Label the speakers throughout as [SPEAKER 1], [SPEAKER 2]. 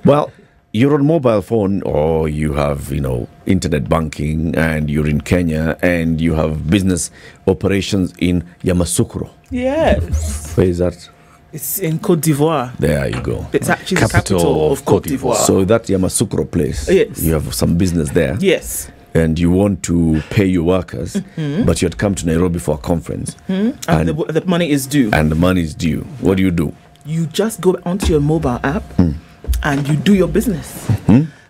[SPEAKER 1] Well, you're on mobile phone or you have, internet banking and you're in Kenya and you have business operations in Yamoussoukro.
[SPEAKER 2] Yes.
[SPEAKER 1] Where is that?
[SPEAKER 2] It's in Côte d'Ivoire.
[SPEAKER 1] There you go.
[SPEAKER 2] It's actually the capital of Côte d'Ivoire.
[SPEAKER 1] So that Yamoussoukro place,
[SPEAKER 2] yes,
[SPEAKER 1] you have some business there.
[SPEAKER 2] Yes.
[SPEAKER 1] And you want to pay your workers, but you had come to Nairobi for a conference.
[SPEAKER 2] And the money is due.
[SPEAKER 1] And the money is due. What do?
[SPEAKER 2] You just go onto your mobile app and you do your business.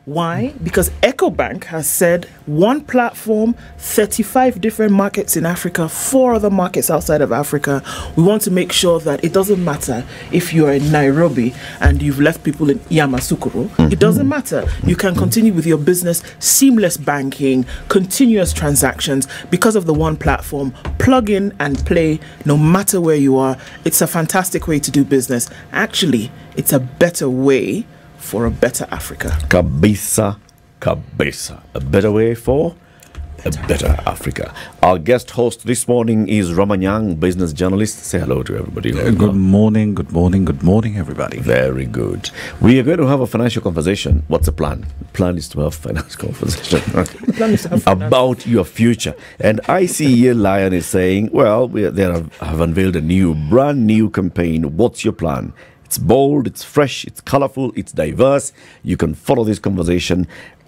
[SPEAKER 2] Why? Because EcoBank has said one platform, 35 different markets in Africa, 4 other markets outside of Africa. We want to make sure that it doesn't matter if you're in Nairobi and you've left people in Yamoussoukro. It doesn't matter. You can continue with your business, seamless banking, continuous transactions because of the one platform. Plug in and play no matter where you are. It's a fantastic way to do business. Actually, it's a better way for a better Africa.
[SPEAKER 1] Kabisa. A better way for a better Africa. Our guest host this morning is Ramah, Nyang, business journalist. Say hello to everybody.
[SPEAKER 3] Good morning, everybody.
[SPEAKER 1] Very good. We are going to have a financial conversation. What's the plan? The plan is to have financial conversation about your future. And ICEA Lion is saying, well, they have unveiled a brand new campaign. What's your plan? It's bold, it's fresh, it's colorful, it's diverse. You can follow this conversation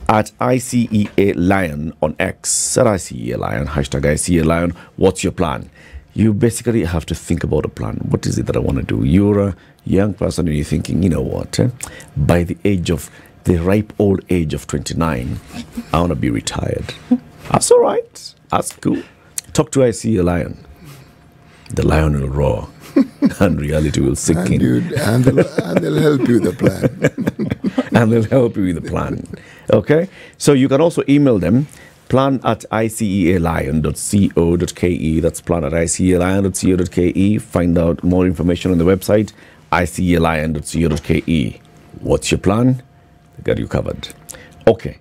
[SPEAKER 1] at ICEA Lion on X, at ICEA Lion, hashtag ICEA Lion. What's your plan? You basically have to think about a plan. What is it that I want to do? You're a young person and you're thinking, you know what? By the ripe old age of 29, I want to be retired. That's all right. That's cool. Talk to ICEA Lion. The lion will roar. And reality will sink in.
[SPEAKER 4] And they'll help you with the plan.
[SPEAKER 1] And they'll help you with the plan. Okay? So you can also email them, plan@icealion.co.ke. That's plan@icealion.co.ke. Find out more information on the website, icealion.co.ke. What's your plan? They got you covered. Okay.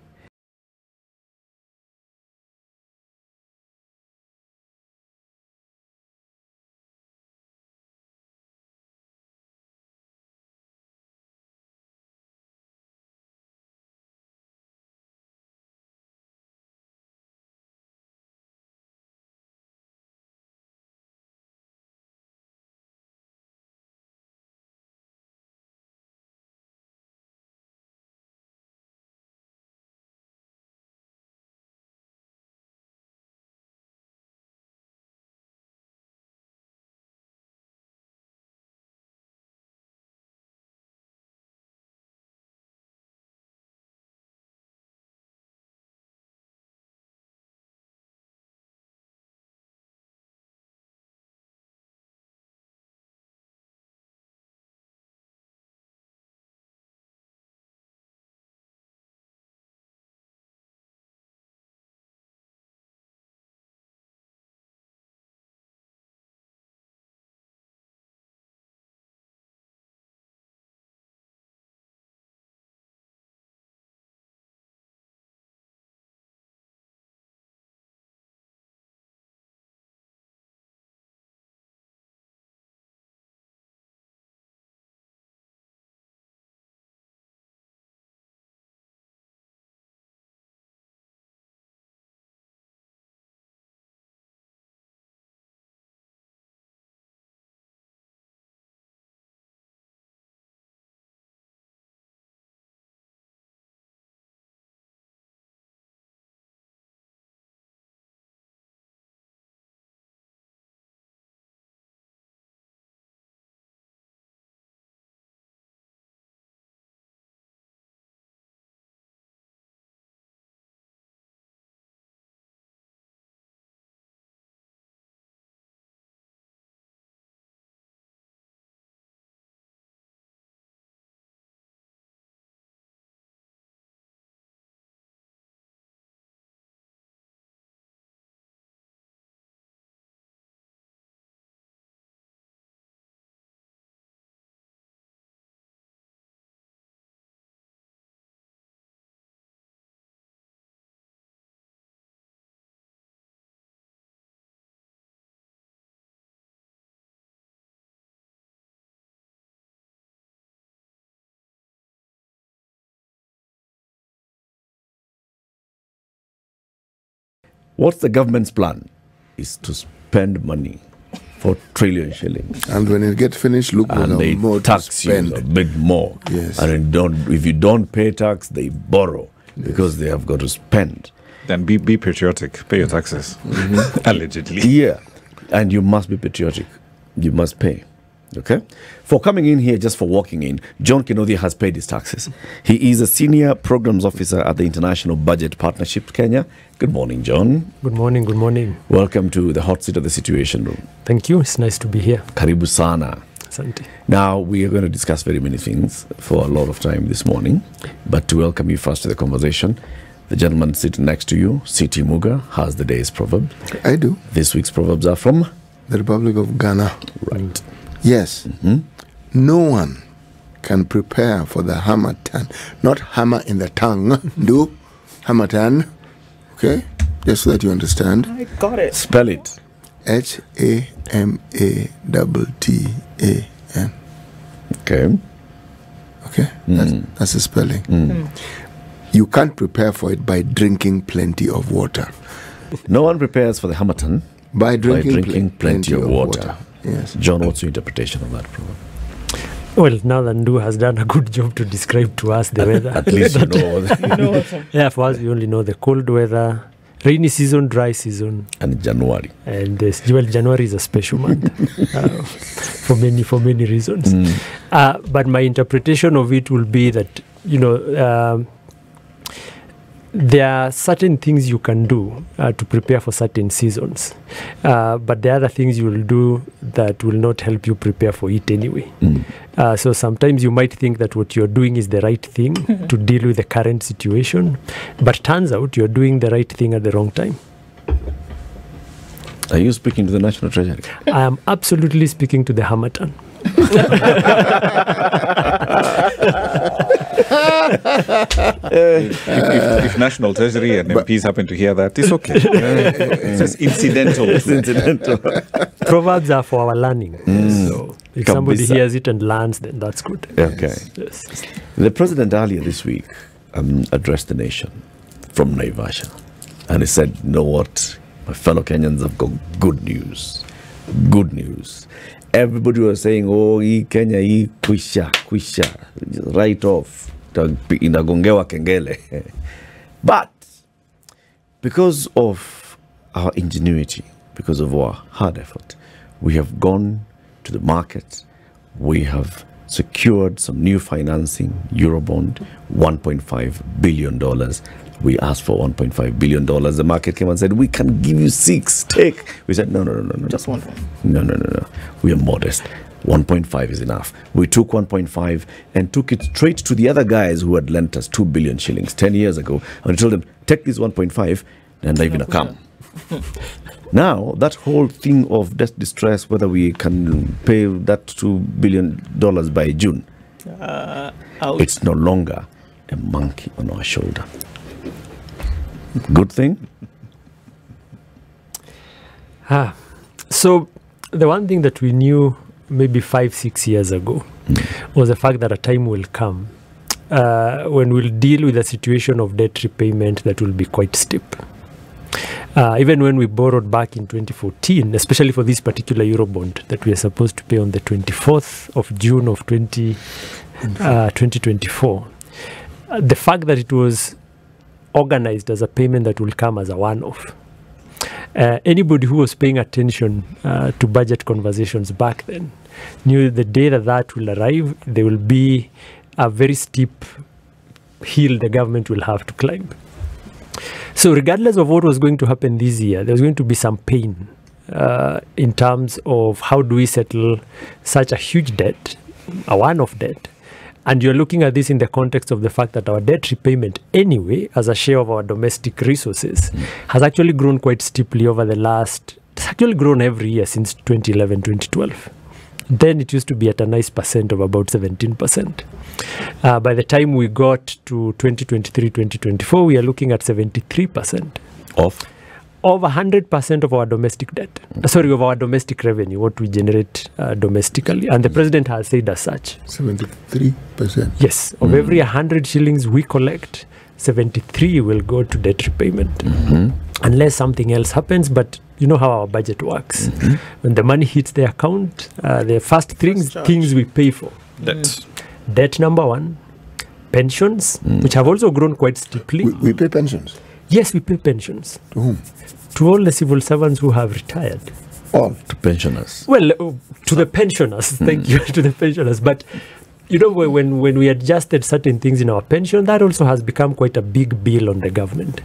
[SPEAKER 1] What's the government's plan? Is to spend money, 4 trillion shillings.
[SPEAKER 4] And when it gets finished, look
[SPEAKER 1] And they
[SPEAKER 4] more
[SPEAKER 1] tax
[SPEAKER 4] to
[SPEAKER 1] you
[SPEAKER 4] spend.
[SPEAKER 1] a bit more.
[SPEAKER 4] Yes.
[SPEAKER 1] And if you don't pay tax, they borrow because they have got to spend.
[SPEAKER 3] Then be patriotic. Pay your taxes. Allegedly.
[SPEAKER 1] Yeah. And you must be patriotic. You must pay. Okay? For coming in here, just for walking in, John Kinuthia has paid his taxes. He is a senior programs officer at the International Budget Partnership Kenya. Good morning, John.
[SPEAKER 5] Good morning, good morning.
[SPEAKER 1] Welcome to the hot seat of the Situation Room.
[SPEAKER 5] Thank you. It's nice to be here.
[SPEAKER 1] Karibu sana.
[SPEAKER 5] Asante.
[SPEAKER 1] Now, we are going to discuss very many things for a lot of time this morning. But to welcome you first to the conversation, the gentleman sitting next to you, C.T. Muga, has the day's proverb.
[SPEAKER 4] I do.
[SPEAKER 1] This week's proverbs are from?
[SPEAKER 4] The Republic of Ghana.
[SPEAKER 1] Right.
[SPEAKER 4] Yes. No one can prepare for the Hamatan. Not hammer in the tongue. Do Hamatan. Okay? Just so that you understand.
[SPEAKER 2] I got it.
[SPEAKER 1] Spell it.
[SPEAKER 4] Hamatan.
[SPEAKER 1] Okay.
[SPEAKER 4] Okay? That's the spelling. You can't prepare for it by drinking plenty of water.
[SPEAKER 1] No one prepares for the Hamatan
[SPEAKER 4] By drinking,
[SPEAKER 1] plenty of water.
[SPEAKER 4] Yes.
[SPEAKER 1] John, what's your interpretation of that proverb?
[SPEAKER 5] Well, now that Ndu has done a good job to describe to us the weather.
[SPEAKER 1] At least you know.
[SPEAKER 2] You know what?
[SPEAKER 5] Yeah, for us, we only know the cold weather, rainy season, dry season.
[SPEAKER 1] And January.
[SPEAKER 5] And January is a special month for many reasons. But my interpretation of it will be that, there are certain things you can do to prepare for certain seasons. But there are other things you will do that will not help you prepare for it anyway. So sometimes you might think that what you're doing is the right thing to deal with the current situation. But turns out you're doing the right thing at the wrong time.
[SPEAKER 1] Are you speaking to the National Treasury?
[SPEAKER 5] I am absolutely speaking to the Hamatan.
[SPEAKER 3] If National Treasury and MPs happen to hear that, it's okay. It's just incidental.
[SPEAKER 1] It's incidental.
[SPEAKER 5] Proverbs are for our learning. So if somebody
[SPEAKER 1] Kabisa.
[SPEAKER 5] hears it and learns, then that's good.
[SPEAKER 1] Okay.
[SPEAKER 5] Yes.
[SPEAKER 1] The president earlier this week addressed the nation from Naivasha. And he said, you know what? My fellow Kenyans have got good news. Good news. Everybody was saying, oh, Kenya, kwisha, right off. Inagongewa kengele. But because of our ingenuity, because of our hard effort, we have gone to the market. We have secured some new financing, Eurobond, $1.5 billion. We asked for $1.5 billion. The market came and said, we can give you 6. Take. We said, no.
[SPEAKER 2] Just one.
[SPEAKER 1] No. We are modest. 1.5 is enough. We took 1.5 and took it straight to the other guys who had lent us 2 billion shillings 10 years ago. And we told them, take this 1.5 and live in a come. Now, that whole thing of debt distress, whether we can pay that $2 billion by June, it's no longer a monkey on our shoulder. Good thing?
[SPEAKER 5] So the one thing that we knew maybe 5-6 years ago was the fact that a time will come when we'll deal with a situation of debt repayment that will be quite steep. Even when we borrowed back in 2014, especially for this particular Eurobond that we are supposed to pay on the 24th of June of 2024, the fact that it was organized as a payment that will come as a one-off. Anybody who was paying attention to budget conversations back then knew the day that will arrive, there will be a very steep hill the government will have to climb. So regardless of what was going to happen this year, there was going to be some pain in terms of how do we settle such a huge debt, a one-off debt. And you're looking at this in the context of the fact that our debt repayment anyway, as a share of our domestic resources, has actually grown quite steeply over it's actually grown every year since 2011, 2012. Then it used to be at a nice percent of about 17%. By the time we got to 2023, 2024, we are looking at 73%
[SPEAKER 1] Of
[SPEAKER 5] 100% of our domestic debt. Of our domestic revenue, what we generate domestically. And the president has said as such.
[SPEAKER 4] 73%.
[SPEAKER 5] Yes, of every 100 shillings we collect, 73 will go to debt repayment. Unless something else happens, but you know how our budget works. When the money hits the account, the first things we pay for. Debt number one, pensions, which have also grown quite steeply.
[SPEAKER 4] We pay pensions?
[SPEAKER 5] Yes, we pay pensions.
[SPEAKER 4] To whom?
[SPEAKER 5] To all the civil servants who have retired.
[SPEAKER 4] All?
[SPEAKER 1] To pensioners.
[SPEAKER 5] Well, to the pensioners, thank you, to the pensioners. But you know, when we adjusted certain things in our pension, that also has become quite a big bill on the government.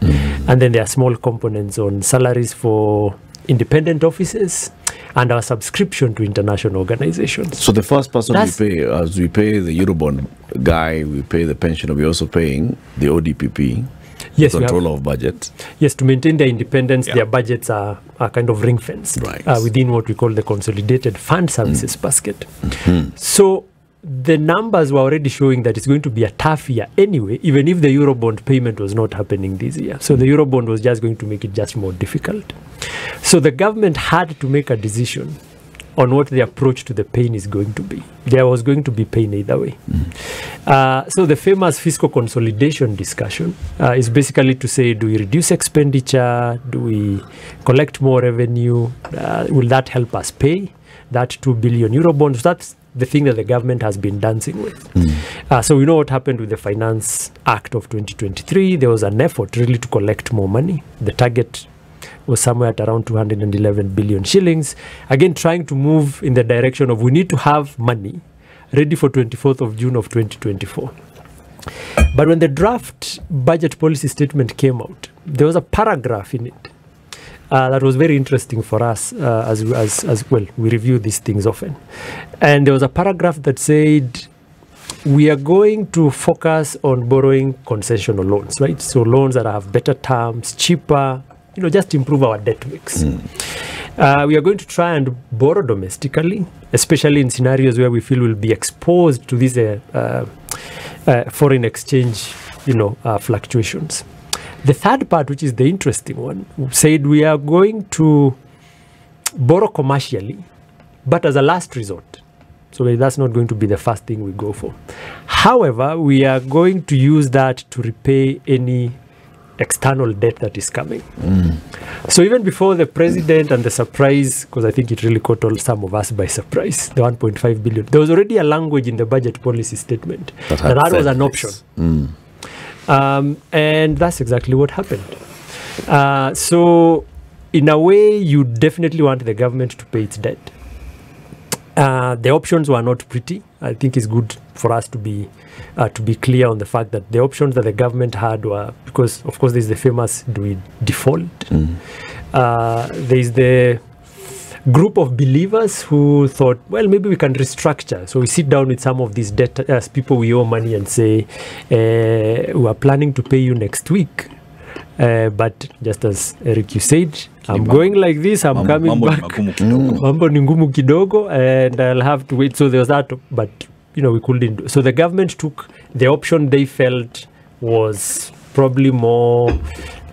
[SPEAKER 5] And then there are small components on salaries for independent offices and our subscription to international organizations.
[SPEAKER 1] So the first person we pay, as we pay the Eurobond guy, we pay the pensioner, we're also paying the ODPP,
[SPEAKER 5] yes,
[SPEAKER 1] control of budget.
[SPEAKER 5] Yes, to maintain their independence, their budgets are kind of ring-fenced within what we call the Consolidated Fund Services basket. So the numbers were already showing that it's going to be a tough year anyway, even if the Eurobond payment was not happening this year. So the Eurobond was just going to make it just more difficult. So the government had to make a decision on what the approach to the pain is going to be. There was going to be pain either way. So the famous fiscal consolidation discussion is basically to say, do we reduce expenditure? Do we collect more revenue? Will that help us pay that 2 billion Eurobonds? That's the thing that the government has been dancing with. So we know what happened with the Finance Act of 2023. There was an effort really to collect more money. The target was somewhere at around 211 billion shillings. Again, trying to move in the direction of we need to have money ready for 24th of June of 2024. But when the draft budget policy statement came out, there was a paragraph in it that was very interesting for us as well. We review these things often. And there was a paragraph that said, we are going to focus on borrowing concessional loans, right? So loans that have better terms, cheaper, just improve our debt mix. We are going to try and borrow domestically, especially in scenarios where we feel we'll be exposed to these foreign exchange, fluctuations. The third part, which is the interesting one, said we are going to borrow commercially, but as a last resort. So that's not going to be the first thing we go for. However, we are going to use that to repay any external debt that is coming. So even before the president and the surprise, because I think it really caught some of us by surprise, the 1.5 billion, there was already a language in the budget policy statement that was an option. And that's exactly what happened. So in a way, you definitely want the government to pay its debt. The options were not pretty. I think it's good for us to be clear on the fact that the options that the government had were, because of course there's the famous, do we default? There's the group of believers who thought, well, maybe we can restructure. So we sit down with some of these people we owe money and say, we are planning to pay you next week. But just as Eric, you said, I'm going like this, I'm coming back. Mambo ni ngumu kidogo, and I'll have to wait. So there was that, but we couldn't do. So the government took the option they felt was probably more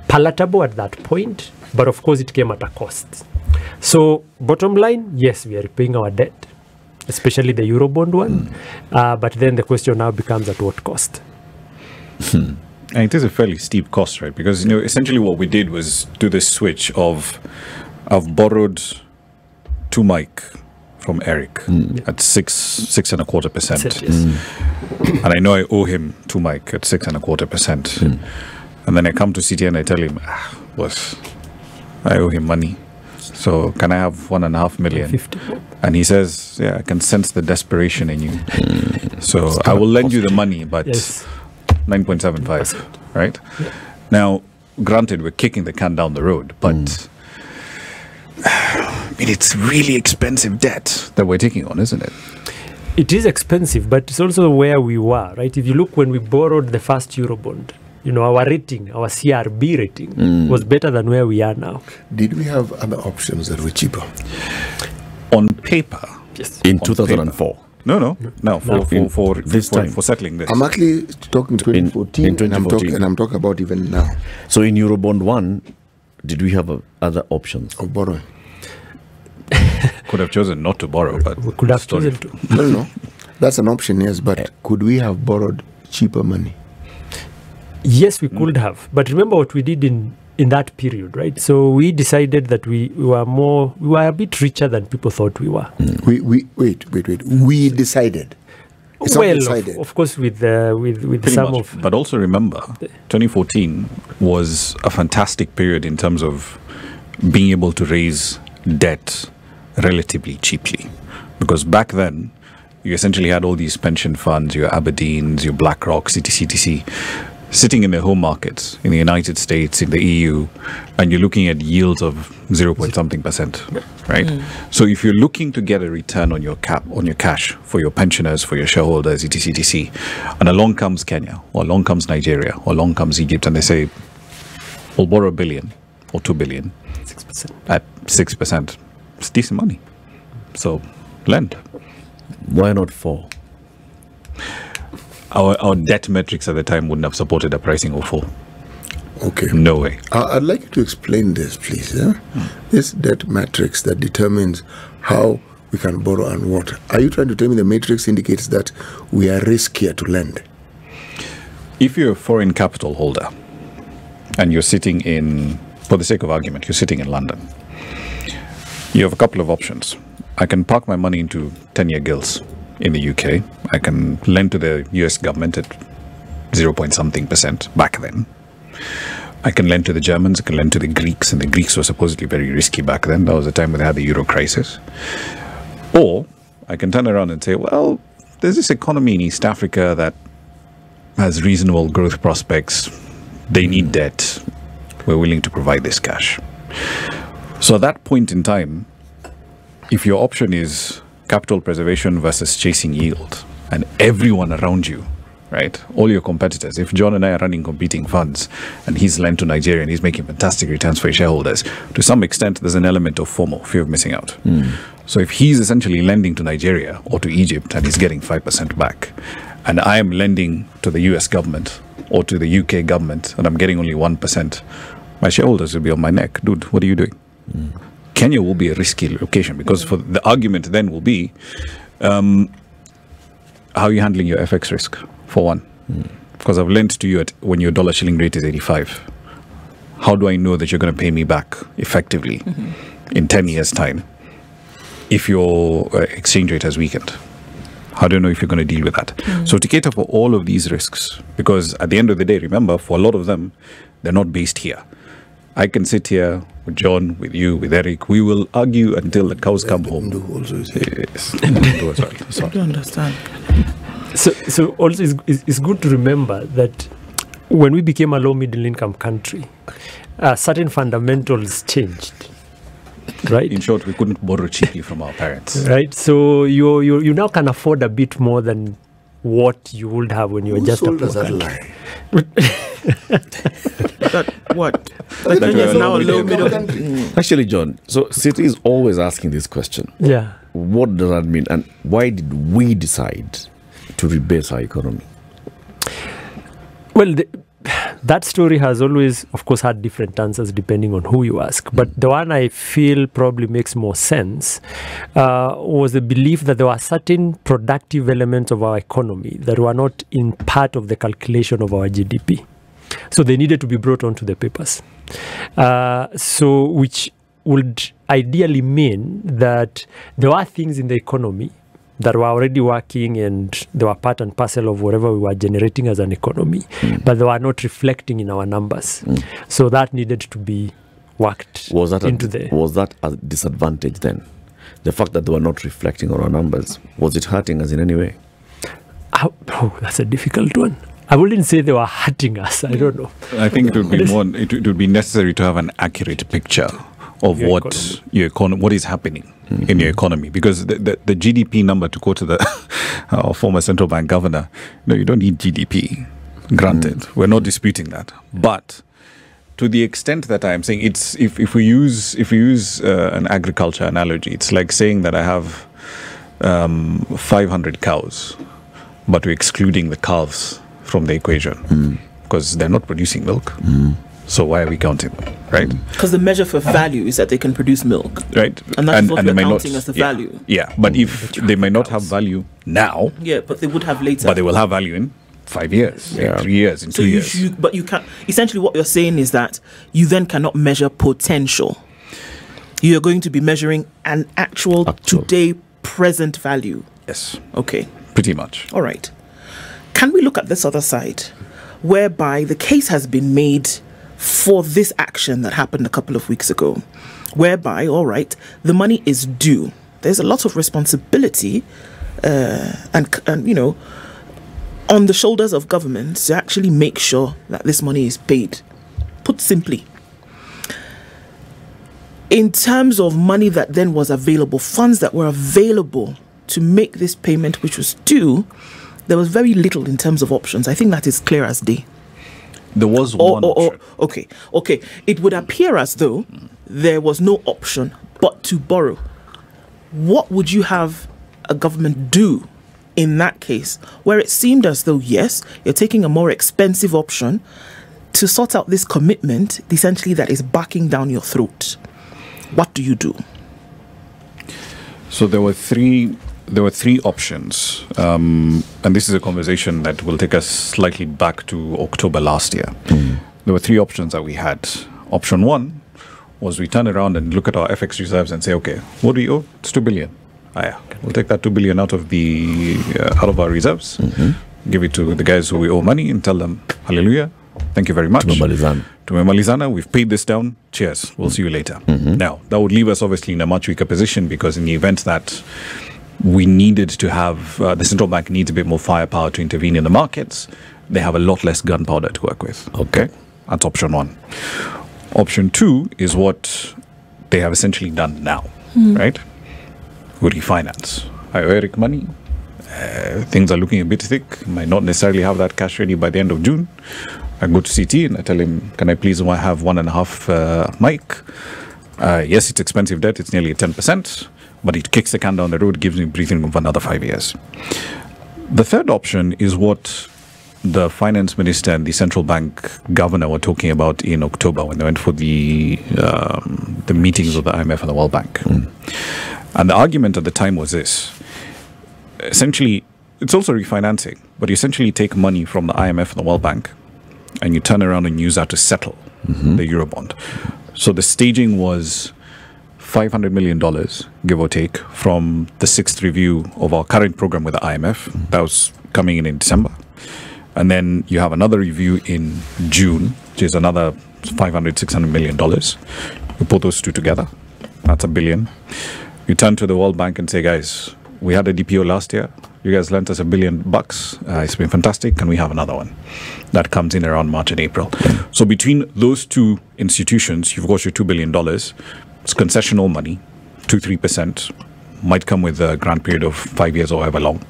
[SPEAKER 5] palatable at that point, but of course it came at a cost. So bottom line, yes, we are repaying our debt, especially the Eurobond one, but then the question now becomes at what cost?
[SPEAKER 3] And it is a fairly steep cost, right? Because essentially what we did was do this switch of I've borrowed 2 mic from Eric at 6.25%. Yes. And I know I owe him 2 mic at 6.25%. And then I come to CT and I tell him, I owe him money. So can I have 1.5 million? 50. And he says, yeah, I can sense the desperation in you. So I will lend you the money, but 9.75, right? Yeah. Now, granted, we're kicking the can down the road, but it's really expensive debt that we're taking on, isn't it?
[SPEAKER 5] It is expensive, but it's also where we were, right? If you look when we borrowed the first Eurobond, our rating, our CRB rating was better than where we are now.
[SPEAKER 4] Did we have other options that were cheaper?
[SPEAKER 3] On paper?
[SPEAKER 5] Yes.
[SPEAKER 1] In 2004.
[SPEAKER 3] No, for this time, for settling this.
[SPEAKER 4] I'm actually talking 2014,
[SPEAKER 1] in 2014.
[SPEAKER 4] And I'm talking about even now.
[SPEAKER 1] So in Eurobond 1, did we have other options
[SPEAKER 4] of borrowing?
[SPEAKER 3] Could have chosen not to borrow, but
[SPEAKER 5] we could have chosen to.
[SPEAKER 4] No, that's an option, yes, but could we have borrowed cheaper money?
[SPEAKER 5] Yes, we could have. But remember what we did in that period, right? So we decided that we were a bit richer than people thought we were.
[SPEAKER 4] Wait. We decided. It's
[SPEAKER 5] Well,
[SPEAKER 4] decided.
[SPEAKER 5] of course, with
[SPEAKER 3] Pretty
[SPEAKER 5] some
[SPEAKER 3] much.
[SPEAKER 5] of...
[SPEAKER 3] But also remember, 2014 was a fantastic period in terms of being able to raise debt relatively cheaply. Because back then, you essentially had all these pension funds, your Aberdeens, your BlackRocks, etc., sitting in their home markets in the United States, in the EU, and you're looking at yields of 0.something%, right? So if you're looking to get a return on your cash for your pensioners, for your shareholders, etc., and along comes Kenya, or along comes Nigeria, or along comes Egypt, and they say, we'll borrow $1 billion or $2 billion
[SPEAKER 5] 6%.
[SPEAKER 3] at 6%. It's decent money. So lend.
[SPEAKER 1] Why not 4?
[SPEAKER 3] Our debt metrics at the time wouldn't have supported a pricing of 4.
[SPEAKER 4] Okay.
[SPEAKER 3] No way.
[SPEAKER 4] I'd like you to explain this, please. Yeah? This debt matrix that determines how we can borrow and what. Are you trying to tell me the matrix indicates that we are riskier to lend?
[SPEAKER 3] If you're a foreign capital holder and you're sitting in, for the sake of argument, you're sitting in London, you have a couple of options. I can park my money into 10-year gilts in the UK. I can lend to the US government at 0.something% back then. I can lend to the Germans, I can lend to the Greeks, and the Greeks were supposedly very risky back then. That was the time when they had the Euro crisis. Or I can turn around and say, well, there's this economy in East Africa that has reasonable growth prospects. They need debt. We're willing to provide this cash. So at that point in time, if your option is capital preservation versus chasing yield, and everyone around you, right, all your competitors, if John and I are running competing funds and he's lent to Nigeria and he's making fantastic returns for his shareholders, to some extent there's an element of FOMO, fear of missing out. So if he's essentially lending to Nigeria or to Egypt and he's getting 5% back, and I am lending to the US government or to the UK government and I'm getting only 1%, my shareholders will be on my neck. Dude, what are you doing? Kenya will be a risky location because for the argument then will be, how are you handling your FX risk, for one? Because I've lent to you at when your dollar shilling rate is 85. How do I know that you're going to pay me back effectively in 10 years' time if your exchange rate has weakened? How do you know if you're going to deal with that? So to cater for all of these risks, because at the end of the day, remember, for a lot of them, they're not based here. I can sit here with John, with you, with Eric. We will argue until the cows come home. Yes.
[SPEAKER 2] I don't understand.
[SPEAKER 5] So also it's good to remember that when we became a low middle income country, certain fundamentals changed, right?
[SPEAKER 3] In short, we couldn't borrow cheaply from our parents.
[SPEAKER 5] Right. So you now can afford a bit more than what you would have when you were just a poor country.
[SPEAKER 2] What?
[SPEAKER 3] That
[SPEAKER 2] Kenya is
[SPEAKER 3] we're
[SPEAKER 2] now a
[SPEAKER 3] low
[SPEAKER 2] low middle.
[SPEAKER 1] Actually, John, so Citi is always asking this question.
[SPEAKER 5] Yeah.
[SPEAKER 1] What does that mean? And why did we decide to rebase our economy?
[SPEAKER 5] Well, that story has always, of course, had different answers depending on who you ask. But the one I feel probably makes more sense was the belief that there were certain productive elements of our economy that were not in part of the calculation of our GDP. So they needed to be brought onto the papers. So which would ideally mean that there were things in the economy that were already working and they were part and parcel of whatever we were generating as an economy, but they were not reflecting in our numbers. So that needed to be worked into the...
[SPEAKER 1] Was that a disadvantage then? The fact that they were not reflecting on our numbers, was it hurting us in any way?
[SPEAKER 5] Oh, that's a difficult one. I wouldn't say they were hurting us. I don't know.
[SPEAKER 3] I think it would be more. It would be necessary to have an accurate picture of what is happening in your economy, because the GDP number, to quote our former central bank governor, you don't need GDP. Granted, we're not disputing that, but to the extent that I'm saying it's if we use an agriculture analogy, it's like saying that I have 500 cows, but we're excluding the calves from the equation because they're not producing milk. So why are we counting them, right?
[SPEAKER 2] Because the measure for value is that they can produce milk,
[SPEAKER 3] right?
[SPEAKER 2] And that's what
[SPEAKER 3] they
[SPEAKER 2] we're
[SPEAKER 3] may
[SPEAKER 2] counting
[SPEAKER 3] not,
[SPEAKER 2] as the value.
[SPEAKER 3] Yeah, but if they may not have value now,
[SPEAKER 2] but they would have later.
[SPEAKER 3] but they will have value in 5 years,
[SPEAKER 1] Yeah.
[SPEAKER 3] 3 years, in
[SPEAKER 2] So
[SPEAKER 3] 2 years.
[SPEAKER 2] but you can't. Essentially, what you're saying is that you then cannot measure potential. You're going to be measuring an actual. Today present value.
[SPEAKER 3] Yes,
[SPEAKER 2] Okay.
[SPEAKER 3] pretty much.
[SPEAKER 2] All right. Can we look at this other side, whereby the case has been made for this action that happened a couple of weeks ago, whereby, all right, the money is due. There's a lot of responsibility, and you know, on the shoulders of governments to actually make sure that this money is paid. Put simply, in terms of money that then was available, funds that were available to make this payment, which was due, there was very little in terms of options. I think that is clear as day.
[SPEAKER 3] There was one option.
[SPEAKER 2] Okay. It would appear as though there was no option but to borrow. What would you have a government do in that case, where it seemed as though, yes, you're taking a more expensive option to sort out this commitment, essentially, that is backing down your throat? What do you do?
[SPEAKER 3] So there were three options, and this is a conversation that will take us slightly back to October last year. There were three options that we had. Option one was we turn around and look at our FX reserves and say, okay, what do we owe? It's 2 billion. We'll take that 2 billion out of our reserves, give it to the guys who we owe money, and tell them, hallelujah, thank you very much. Tumemalizana, we've paid this down. Cheers. We'll see you later. Now, that would leave us obviously in a much weaker position, because in the event that we needed to have, the central bank needs a bit more firepower to intervene in the markets, they have a lot less gunpowder to work with. Okay. That's option one. Option two is what they have essentially done now, right? We refinance. I owe Eric money. Things are looking a bit thick. Might not necessarily have that cash ready by the end of June. I go to CT and I tell him, can I please have 1.5 mic? Yes, it's expensive debt. It's nearly 10%, but it kicks the can down the road, gives me breathing room for another 5 years. The third option is what the finance minister and the central bank governor were talking about in October when they went for the meetings of the IMF and the World Bank. And the argument at the time was this. Essentially, it's also refinancing, but you essentially take money from the IMF and the World Bank and you turn around and use that to settle the Eurobond. So the staging was $500 million, give or take, from the 6th review of our current program with the IMF. That was coming in December. And then you have another review in June, which is another $600 million. You put those two together, that's $1 billion. You turn to the World Bank and say, guys, we had a DPO last year. You guys lent us $1 billion. It's been fantastic. Can we have another one? That comes in around March and April. So between those two institutions, you've got your $2 billion. It's concessional money, 2-3%. Might come with a grant period of 5 years or however long.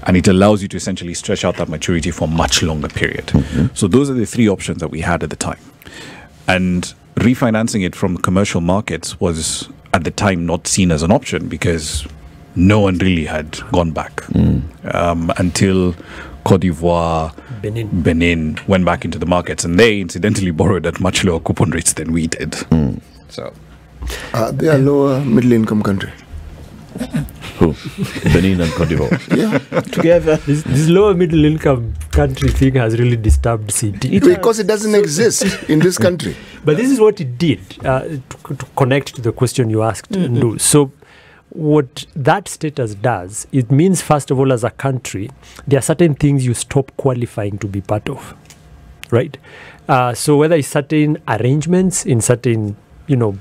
[SPEAKER 3] And it allows you to essentially stretch out that maturity for a much longer period. So those are the three options that we had at the time. And refinancing it from commercial markets was at the time not seen as an option, because no one really had gone back until Cote d'Ivoire, Benin went back into the markets, and they incidentally borrowed at much lower coupon rates than we did. So
[SPEAKER 4] they are lower middle income country.
[SPEAKER 1] Who? Benin and Cote d'Ivoire.
[SPEAKER 4] Yeah.
[SPEAKER 2] Together.
[SPEAKER 5] This lower middle income country thing has really disturbed CT.
[SPEAKER 4] Because it doesn't exist in this country.
[SPEAKER 5] But this is what it did, to connect to the question you asked, Ndu. So what that status does, it means, first of all, as a country, there are certain things you stop qualifying to be part of, right? So whether it's certain arrangements in certain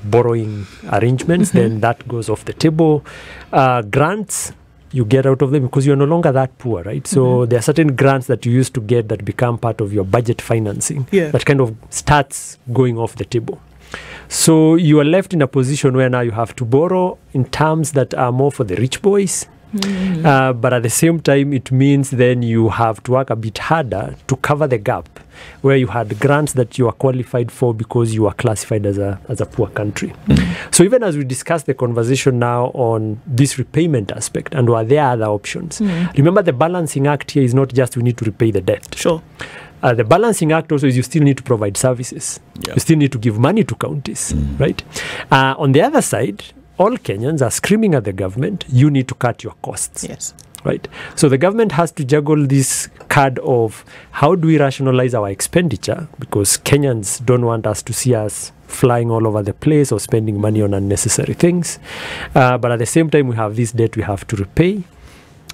[SPEAKER 5] borrowing arrangements, then that goes off the table. Grants, you get out of them because you're no longer that poor, right? So there are certain grants that you used to get that become part of your budget financing that kind of starts going off the table. So you are left in a position where now you have to borrow in terms that are more for the rich boys. But at the same time, it means then you have to work a bit harder to cover the gap where you had grants that you are qualified for because you are classified as a poor country. So even as we discuss the conversation now on this repayment aspect, and are there other options? Remember, the balancing act here is not just we need to repay the debt.
[SPEAKER 2] Sure.
[SPEAKER 5] The balancing act also is you still need to provide services. You still need to give money to counties, right? On the other side, all Kenyans are screaming at the government, you need to cut your costs.
[SPEAKER 2] Yes.
[SPEAKER 5] right? So the government has to juggle this card of how do we rationalize our expenditure, because Kenyans don't want us to see us flying all over the place or spending money on unnecessary things. But at the same time, we have this debt we have to repay.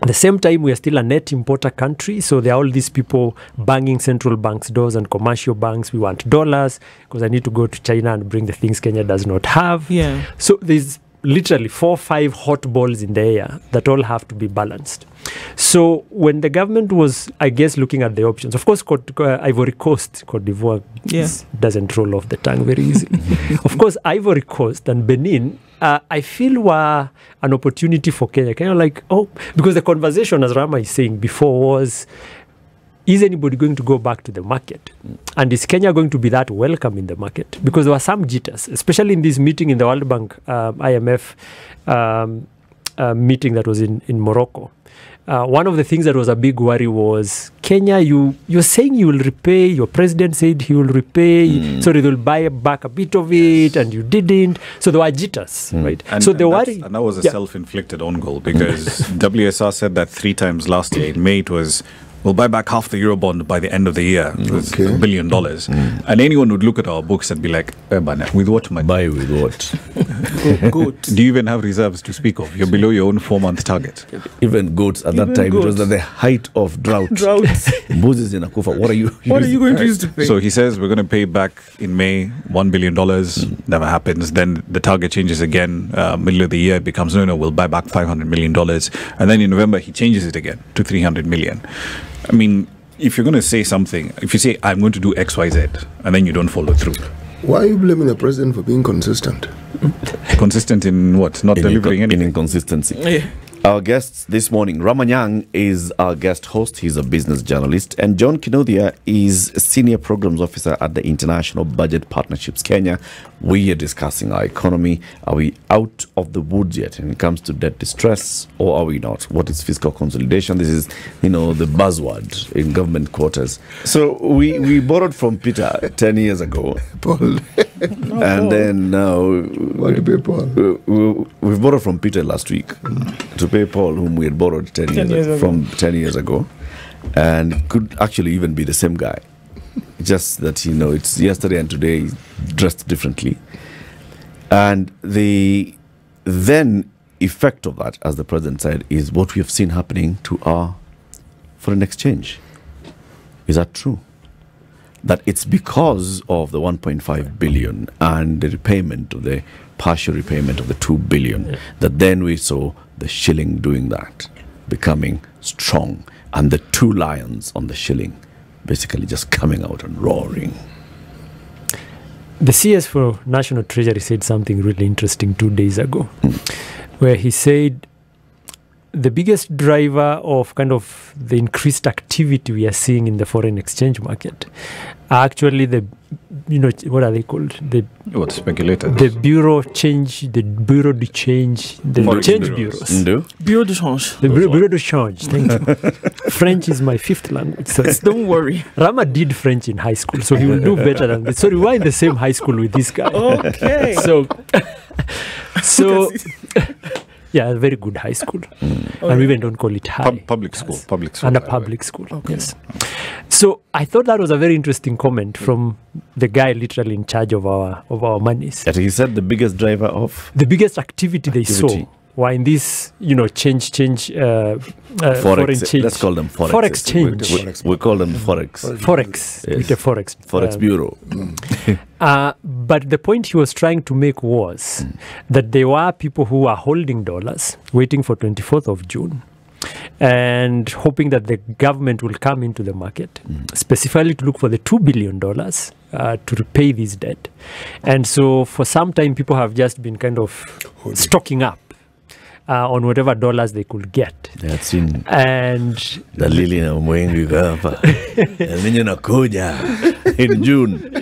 [SPEAKER 5] At the same time, we are still a net importer country. So there are all these people banging central banks' doors and commercial banks. We want dollars because I need to go to China and bring the things Kenya does not have.
[SPEAKER 2] Yeah.
[SPEAKER 5] So there's literally 4 or 5 hot balls in the air that all have to be balanced. So when the government was, I guess, looking at the options, of course, Ivory Coast, Cote d'Ivoire doesn't roll off the tongue very easily. Of course, Ivory Coast and Benin, I feel were an opportunity for Kenya. Kind of like, because the conversation, as Ramah is saying before, was, is anybody going to go back to the market? And is Kenya going to be that welcome in the market? Because there were some jitters, especially in this meeting in the World Bank IMF meeting that was in Morocco. One of the things that was a big worry was, Kenya, you're saying you will repay, your president said he will repay, so they will buy back a bit of it, and you didn't. So there were jitters, right?
[SPEAKER 3] And,
[SPEAKER 5] so the worry...
[SPEAKER 3] And that was a self-inflicted own goal, because WSR said that 3 times last year. In May, it was, we'll buy back half the Eurobond by the end of the year. It was $1 billion. And anyone would look at our books and be like, with what money?
[SPEAKER 1] Buy with what?
[SPEAKER 2] Goats.
[SPEAKER 3] Do you even have reserves to speak of? You're below your own 4-month target.
[SPEAKER 1] Even goats at that time, it was at the height of drought. Moses in Akufa, what are you
[SPEAKER 2] What are you going to use to pay?
[SPEAKER 3] So he says we're going to pay back in May $1 billion. Never happens. Then the target changes again. Middle of the year, it becomes, no, we'll buy back $500 million. And then in November, he changes it again to $300 million. I mean, if you're going to say something, if you say, I'm going to do X, Y, Z, and then you don't follow through.
[SPEAKER 4] Why are you blaming the president for being consistent?
[SPEAKER 3] Consistent in what? Not delivering anything.
[SPEAKER 1] In inconsistency.
[SPEAKER 2] Yeah.
[SPEAKER 1] Our guest this morning, Ramah Nyang, is our guest host. He's a business journalist. And John Kinuthia is Senior Programs Officer at the International Budget Partnerships Kenya. We are discussing our economy. Are we out of the woods yet when it comes to debt distress, or are we not? What is fiscal consolidation? This is, the buzzword in government quarters. So we borrowed from Peter 10 years ago.
[SPEAKER 4] Paul.
[SPEAKER 1] And then now
[SPEAKER 4] What to pay Paul?
[SPEAKER 1] we've borrowed from Peter last week to pay Paul, whom we had borrowed 10 years ago. From 10 years ago, and could actually even be the same guy, just that it's yesterday and today dressed differently. And the then effect of that, as the president said, is what we have seen happening to our foreign exchange. Is that true? That it's because of the 1.5 billion and the repayment of the partial repayment of the 2 billion that then we saw the shilling doing that, becoming strong, and the 2 lions on the shilling basically just coming out and roaring.
[SPEAKER 5] The CS for National Treasury said something really interesting 2 days ago, where he said the biggest driver of kind of the increased activity we are seeing in the foreign exchange market are actually the, what are they called?
[SPEAKER 3] What, speculators?
[SPEAKER 5] The bureau change, the bureau de change, the
[SPEAKER 3] Forex
[SPEAKER 5] change
[SPEAKER 3] bureaus.
[SPEAKER 5] bureaus.
[SPEAKER 2] Bureau de change.
[SPEAKER 5] The bureau de change, thank you. French is my 5th language. So
[SPEAKER 2] Don't worry.
[SPEAKER 5] Ramah did French in high school, so he will do better than this. So we were in the same high school with this guy.
[SPEAKER 2] Okay.
[SPEAKER 5] So yeah, a very good high school. And we even don't call it high.
[SPEAKER 3] Public school.
[SPEAKER 5] And a public school, yes. So I thought that was a very interesting comment from the guy literally in charge of our monies.
[SPEAKER 1] That he said the biggest driver of
[SPEAKER 5] The biggest activity they saw were in this, change,
[SPEAKER 1] forex.
[SPEAKER 5] foreign change.
[SPEAKER 1] Let's call them forex.
[SPEAKER 5] Forex change.
[SPEAKER 1] We call them forex.
[SPEAKER 5] Forex.
[SPEAKER 1] Yes.
[SPEAKER 5] With the forex.
[SPEAKER 1] Forex bureau.
[SPEAKER 5] But the point he was trying to make was that there were people who were holding dollars, waiting for 24th of June, and hoping that the government will come into the market, specifically to look for the $2 billion to repay this debt. And so for some time, people have just been kind of stocking up on whatever dollars they could get.
[SPEAKER 1] That's in
[SPEAKER 5] And
[SPEAKER 1] dalili na mwengi hapa. Ninyo nakuja in June.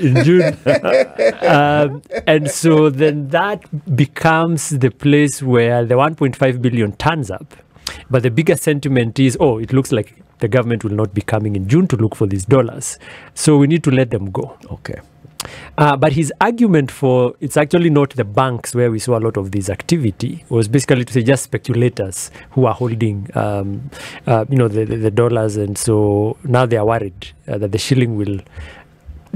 [SPEAKER 5] And so then that becomes the place where the 1.5 billion turns up. But the bigger sentiment is, it looks like the government will not be coming in June to look for these dollars. So we need to let them go.
[SPEAKER 1] Okay.
[SPEAKER 5] But his argument for it's actually not the banks where we saw a lot of this activity was basically to say just speculators who are holding, the dollars, and so now they are worried that the shilling will.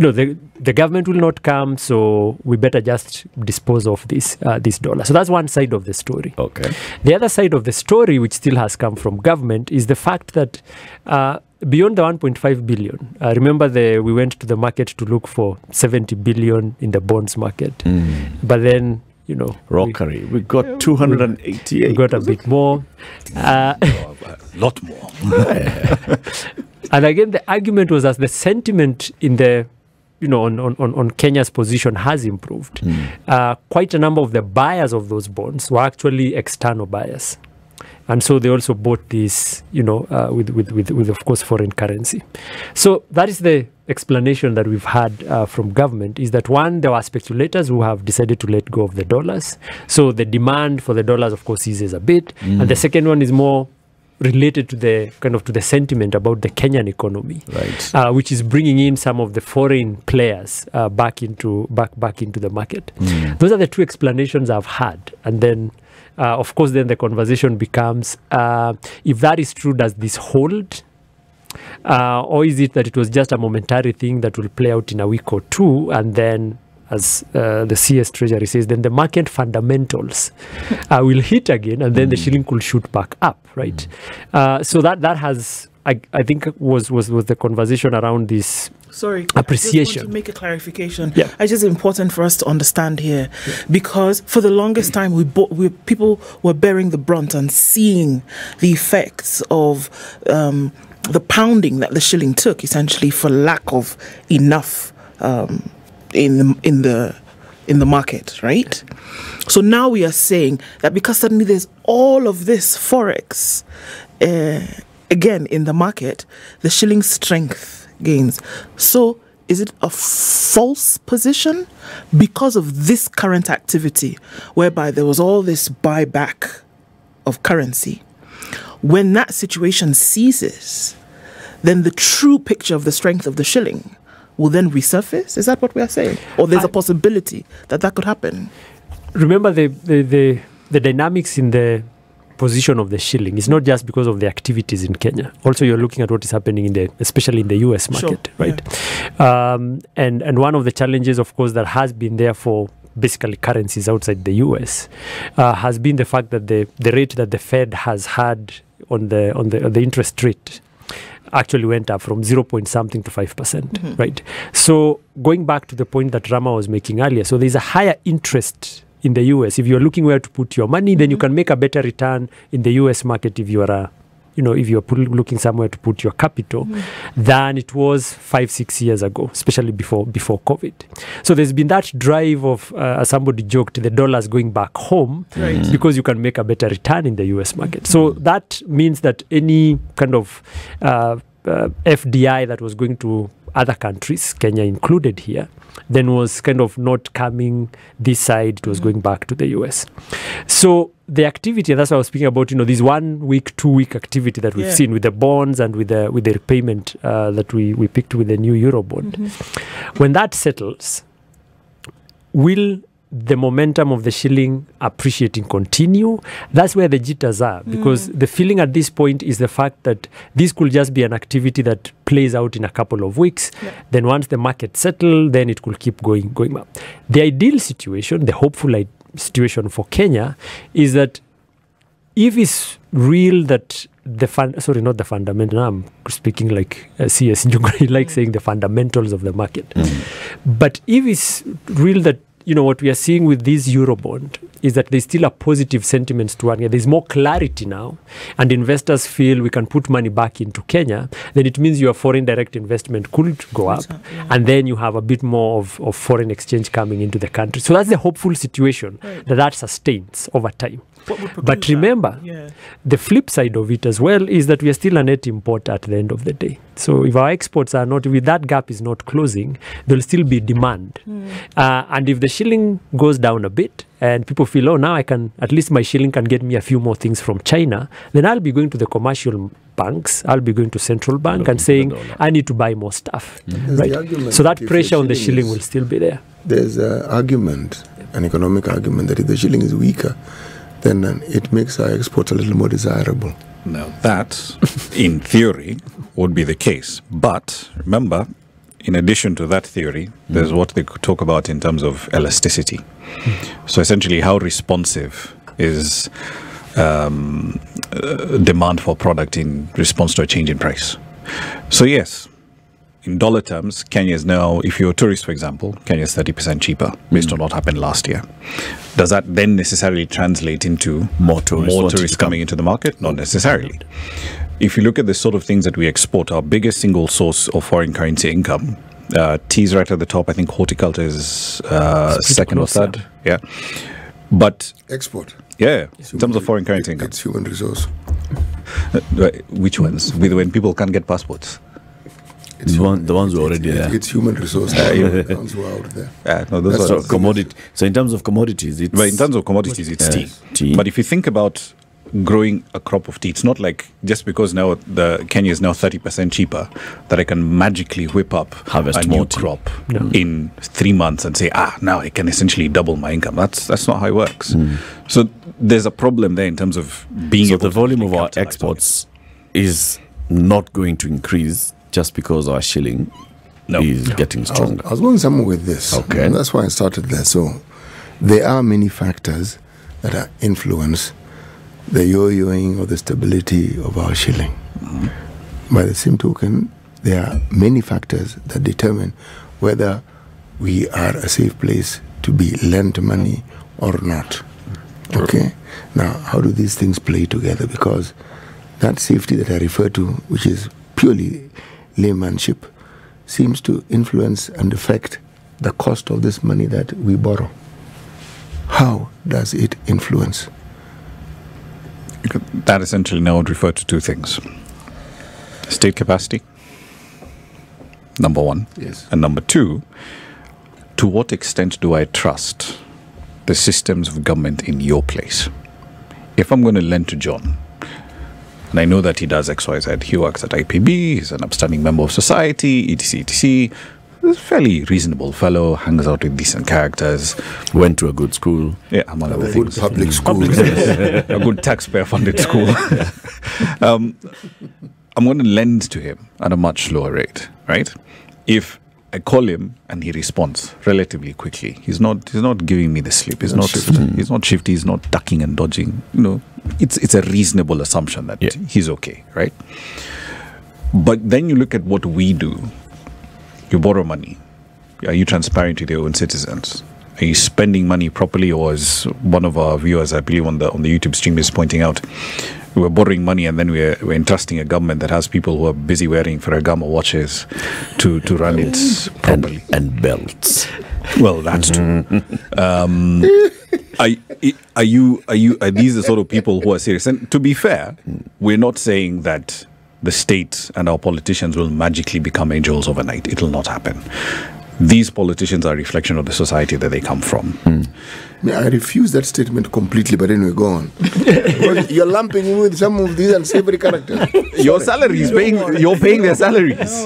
[SPEAKER 5] No, the government will not come, so we better just dispose of this dollar. So that's one side of the story.
[SPEAKER 1] Okay.
[SPEAKER 5] The other side of the story, which still has come from government, is the fact that beyond the 1.5 billion, remember we went to the market to look for 70 billion in the bonds market. But then,
[SPEAKER 1] rockery. We got 288.
[SPEAKER 5] We got a bit more.
[SPEAKER 3] A lot more.
[SPEAKER 5] And again, the argument was as the sentiment in the on Kenya's position has improved. Quite a number of the buyers of those bonds were actually external buyers. And so they also bought this, with of course, foreign currency. So that is the explanation that we've had from government, is that one, there were speculators who have decided to let go of the dollars. So the demand for the dollars, of course, eases a bit. And the second one is more related to the sentiment about the Kenyan economy,
[SPEAKER 1] right?
[SPEAKER 5] Which is bringing in some of the foreign players back into the market. Those are the two explanations I've had, and then of course then the conversation becomes if that is true, does this hold, or is it that it was just a momentary thing that will play out in a week or two, and then, as the CS Treasury says, then the market fundamentals will hit again, and then the shilling could shoot back up, right? So that has, I think, was the conversation around this.
[SPEAKER 2] Sorry,
[SPEAKER 5] appreciation.
[SPEAKER 2] I just want to make a clarification.
[SPEAKER 5] Yeah.
[SPEAKER 2] It's just important for us to understand here, because for the longest time people were bearing the brunt and seeing the effects of the pounding that the shilling took, essentially for lack of enough in the market, right? So now we are saying that because suddenly there's all of this forex again in the market, the shilling strength gains. So is it a false position because of this current activity, whereby there was all this buyback of currency? When that situation ceases, then the true picture of the strength of the shilling will then resurface? Is that what we are saying? Or there's a possibility that could happen?
[SPEAKER 5] Remember the dynamics in the position of the shilling is not just because of the activities in Kenya. Also, you're looking at what is happening especially in the US market, right? Yeah. And one of the challenges, of course, that has been there for basically currencies outside the US has been the fact that the rate that the Fed has had on the interest rate actually went up from 0 point something to 5%, right? So going back to the point that Ramah was making earlier, so there's a higher interest in the US. If you're looking where to put your money, then you can make a better return in the US market if you're looking somewhere to put your capital than it was 5-6 years ago, especially before COVID. So there's been that drive of, as somebody joked, the dollars going back home because you can make a better return in the US market. So that means that any kind of FDI that was going to other countries, Kenya included here, then was kind of not coming this side, it was going back to the US. So the activity, and that's what I was speaking about, this 1 week, 2 week activity that we've seen with the bonds and with the repayment that we picked with the new Eurobond. When that settles, will the momentum of the shilling appreciating continue? That's where the jitters are, because the feeling at this point is the fact that this could just be an activity that plays out in a couple of weeks. Then once the market settles, then it could keep going up. The ideal situation, the hopeful situation for Kenya is that if it's real that not the fundamental, I'm speaking like CS Njuguna, like saying the fundamentals of the market. But if it's real that what we are seeing with this Eurobond is that there's still a positive sentiment to one year. There's more clarity now, and investors feel we can put money back into Kenya, then it means your foreign direct investment could go up, and then you have a bit more of foreign exchange coming into the country. So that's the hopeful situation, that sustains over time.
[SPEAKER 2] What would preclude
[SPEAKER 5] But
[SPEAKER 2] that?
[SPEAKER 5] remember,
[SPEAKER 2] Yeah.
[SPEAKER 5] the flip side of it as well is that we are still a net importer at the end of the day. So if our exports are not, if that gap is not closing, there'll still be demand. And if the shilling goes down a bit and people feel, oh, now I can, at least my shilling can get me a few more things from China, then I'll be going to the commercial banks, I'll be going to central bank and saying, I need to buy more stuff. Right? So that pressure on the shilling will still be there.
[SPEAKER 4] There's an argument, an economic argument, that if the shilling is weaker, then it makes our exports a little more desirable.
[SPEAKER 3] Now, that, in theory, would be the case. But remember, in addition to that theory, there's what they could talk about in terms of elasticity. So essentially, how responsive is demand for product in response to a change in price? So yes, in dollar terms, Kenya is now, if you're a tourist, for example, Kenya is 30% cheaper based on what happened last year. Does that then necessarily translate into
[SPEAKER 1] More tourists
[SPEAKER 3] coming into the market? Not necessarily. If you look at the sort of things that we export, our biggest single source of foreign currency income, tea is right at the top. I think horticulture is second or third. Yeah. But
[SPEAKER 4] Export.
[SPEAKER 3] yeah, in terms of foreign currency income.
[SPEAKER 4] It's human resource.
[SPEAKER 3] Which ones? With when people can't get passports?
[SPEAKER 1] The ones who are already there.
[SPEAKER 4] It's human resource. The ones who are out there.
[SPEAKER 3] No, those
[SPEAKER 1] That's
[SPEAKER 3] are
[SPEAKER 1] right. Commodity. So in terms of commodities, it's...
[SPEAKER 3] But in terms of commodities, it's tea. But if you think about growing a crop of tea, it's not like just because now the Kenya is now 30% cheaper that I can magically whip up
[SPEAKER 1] Harvest
[SPEAKER 3] a
[SPEAKER 1] more
[SPEAKER 3] new
[SPEAKER 1] tea.
[SPEAKER 3] crop in 3 months and say, now I can essentially double my income. That's not how it works. So there's a problem there in terms of being
[SPEAKER 1] So
[SPEAKER 3] able
[SPEAKER 1] the
[SPEAKER 3] to
[SPEAKER 1] volume
[SPEAKER 3] actually
[SPEAKER 1] of our
[SPEAKER 3] capitalize on it.
[SPEAKER 1] exports is not going to increase just because our shilling is getting stronger.
[SPEAKER 4] I was going somewhere with this.
[SPEAKER 1] Okay.
[SPEAKER 4] And that's why I started there. So there are many factors that are influence the yo-yoing or the stability of our shilling. By the same token, there are many factors that determine whether we are a safe place to be lent money or not. Okay? Now, how do these things play together? Because that safety that I refer to, which is purely laymanship, seems to influence and affect the cost of this money that we borrow. How does it influence?
[SPEAKER 3] That essentially now would refer to two things. State capacity, number one.
[SPEAKER 4] Yes.
[SPEAKER 3] And number two, to what extent do I trust the systems of government in your place? If I'm going to lend to John, and I know that he does X, Y, Z, he works at IPB, he's an upstanding member of society, etc., etc., he's a fairly reasonable fellow, hangs out with decent characters.
[SPEAKER 1] Went to a good school.
[SPEAKER 3] Yeah, among other
[SPEAKER 4] A
[SPEAKER 3] things.
[SPEAKER 4] good public school.
[SPEAKER 3] A good taxpayer-funded school. I'm going to lend to him at a much lower rate, right? If I call him and he responds relatively quickly, he's not giving me the slip. He's not shifty. He's not ducking and dodging. It's a reasonable assumption that he's okay, right? But then you look at what we do. You borrow money. Are you transparent with your own citizens? Are you spending money properly, or as one of our viewers, I believe, on the YouTube stream is pointing out, we're borrowing money and then we're entrusting a government that has people who are busy wearing Ferragamo watches to run it properly.
[SPEAKER 1] And belts.
[SPEAKER 3] Well, that's true. Are these the sort of people who are serious? And to be fair, we're not saying that the state and our politicians will magically become angels overnight. It will not happen. These politicians are a reflection of the society that they come from.
[SPEAKER 4] I refuse that statement completely, but anyway, go on. Because you're lumping me with some of these unsavory characters.
[SPEAKER 3] Your salary is you're paying their salaries.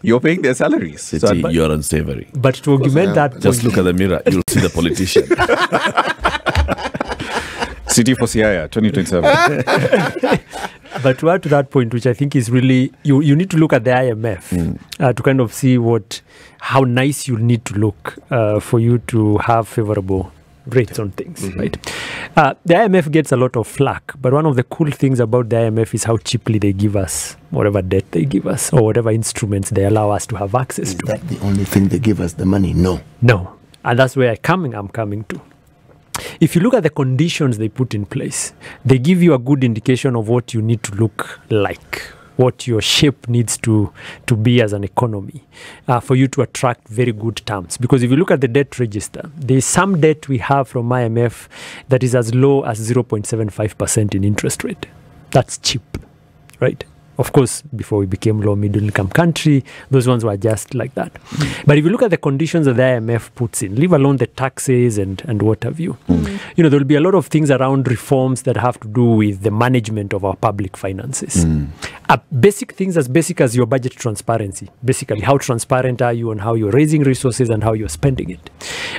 [SPEAKER 3] You're paying their salaries.
[SPEAKER 1] City, you're unsavory.
[SPEAKER 5] But to augment that
[SPEAKER 1] Just
[SPEAKER 5] point,
[SPEAKER 1] look at the mirror, you'll see the politician.
[SPEAKER 3] City for Siaya, 2027.
[SPEAKER 5] but to add to that point, which I think is really, you need to look at the IMF to kind of see how nice you need to look for you to have favorable rates on things, right? The IMF gets a lot of flack, but one of the cool things about the IMF is how cheaply they give us whatever debt they give us or whatever instruments they allow us to have access
[SPEAKER 4] Is
[SPEAKER 5] to.
[SPEAKER 4] that the only thing they give us, the money? No.
[SPEAKER 5] No. And that's where I'm coming to. If you look at the conditions they put in place, they give you a good indication of what you need to look like, what your shape needs to be as an economy for you to attract very good terms. Because if you look at the debt register, there is some debt we have from IMF that is as low as 0.75% in interest rate. That's cheap, right? Of course, before we became low middle income country, those ones were just like that. But if you look at the conditions that the IMF puts in, leave alone the taxes and what have you, you know, there will be a lot of things around reforms that have to do with the management of our public finances. Basic things as basic as your budget transparency. Basically, how transparent are you on how you're raising resources and how you're spending it.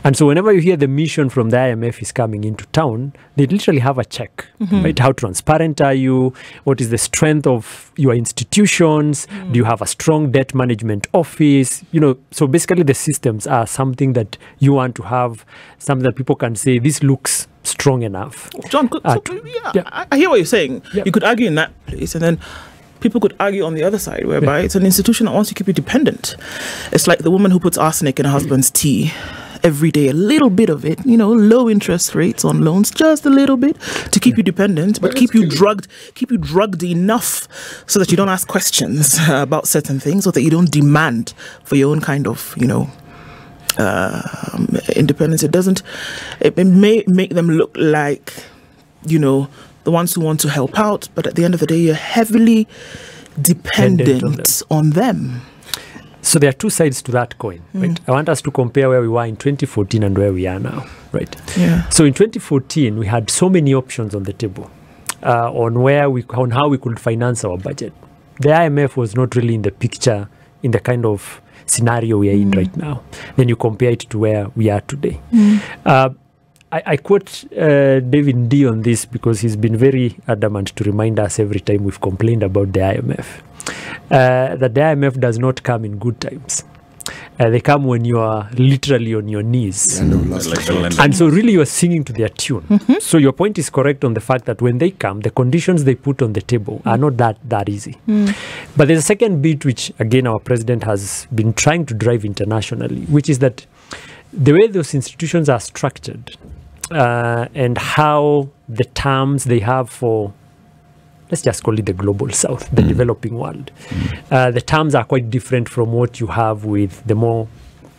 [SPEAKER 5] And so whenever you hear the mission from the IMF is coming into town, they literally have a check, right? How transparent are you? What is the strength of your institutions? Do you have a strong debt management office? You know, so basically the systems are something that you want to have, something that people can say, this looks strong enough.
[SPEAKER 2] John, I hear what you're saying. You could argue in that place, and then people could argue on the other side, whereby it's an institution that wants to keep you dependent. It's like the woman who puts arsenic in her husband's tea every day, a little bit of it, you know, low interest rates on loans, just a little bit to keep you dependent, but keep you drugged enough so that you don't ask questions about certain things, or that you don't demand for your own kind of, you know, independence. It may make them look like, you know, the ones who want to help out, but at the end of the day, you're heavily dependent on them.
[SPEAKER 5] So there are two sides to that coin, right? I want us to compare where we were in 2014 and where we are now, right? Yeah. So in 2014, we had so many options on the table on how we could finance our budget. The IMF was not really in the picture in the kind of scenario we are in right now. Then you compare it to where we are today. I quote David D on this because he's been very adamant to remind us every time we've complained about the IMF. That the IMF does not come in good times. They come when you are literally on your knees. And so really you are singing to their tune. So your point is correct on the fact that when they come, the conditions they put on the table are not that easy. But there's a second bit which, again, our president has been trying to drive internationally, which is that the way those institutions are structured and how the terms they have for, let's just call it the global south, the developing world. The terms are quite different from what you have with the more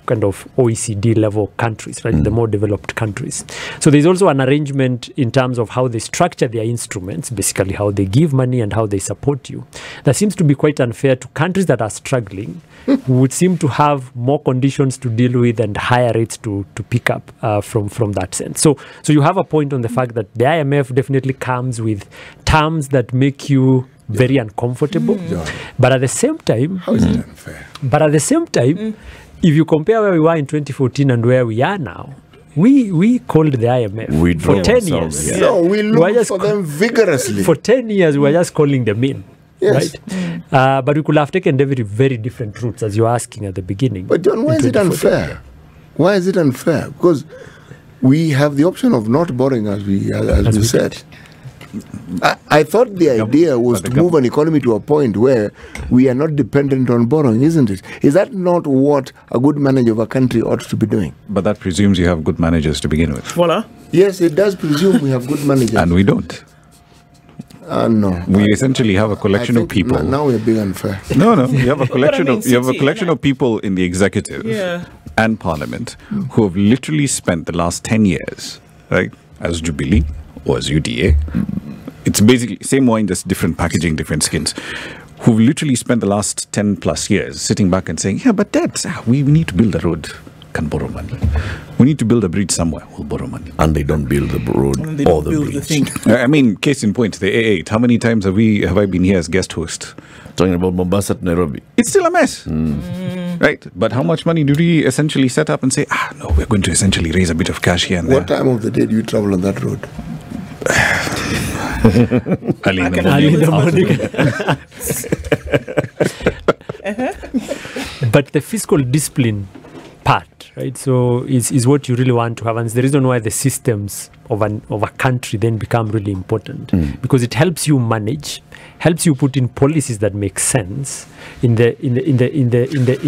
[SPEAKER 5] kind of OECD level countries, right? The more developed countries. So there's also an arrangement in terms of how they structure their instruments, basically how they give money and how they support you. That seems to be quite unfair to countries that are struggling, who would seem to have more conditions to deal with and higher rates to pick up from that sense. So you have a point on the fact that the IMF definitely comes with terms that make you very uncomfortable. But at the same time,
[SPEAKER 4] how is it unfair?
[SPEAKER 5] But at the same time, if you compare where we were in 2014 and where we are now, we called the IMF for 10 years.
[SPEAKER 4] Yeah. No, we looked for them vigorously.
[SPEAKER 5] For 10 years, we were just calling them in. Yes. Right? But we could have taken very different routes, as you were asking at the beginning.
[SPEAKER 4] But John, why is it unfair? Why is it unfair? Because we have the option of not borrowing, as we said. I thought the idea was to move an economy to a point where we are not dependent on borrowing, isn't it? Is that not what a good manager of a country ought to be doing?
[SPEAKER 3] But that presumes you have good managers to begin with.
[SPEAKER 2] Voila.
[SPEAKER 4] Yes, it does presume we have good managers.
[SPEAKER 3] And we don't.
[SPEAKER 4] No.
[SPEAKER 3] We essentially have a collection of people.
[SPEAKER 4] Now we're being unfair.
[SPEAKER 3] No. You have a collection of people in the executive and parliament who have literally spent the last 10 years, right, as Jubilee or as UDA. It's basically same wine, just different packaging, different skins. Who've literally spent the last 10 plus years sitting back and saying, yeah, but Dad, we need to build a road, can borrow money. We need to build a bridge somewhere, we'll borrow money.
[SPEAKER 1] And they don't build the road or the bridge.
[SPEAKER 3] I mean, case in point, the A8. How many times have I been here as guest host?
[SPEAKER 1] Talking about Mombasa to Nairobi.
[SPEAKER 3] It's still a mess. Right? But how much money do we essentially set up and say, no, we're going to essentially raise a bit of cash here and there?
[SPEAKER 4] What time of the day do you travel on that road?
[SPEAKER 3] Early in the
[SPEAKER 5] morning. But the fiscal discipline part, right? So is what you really want to have, and it's the reason why the systems of a country then become really important, because it helps you manage, helps you put in policies that make sense in the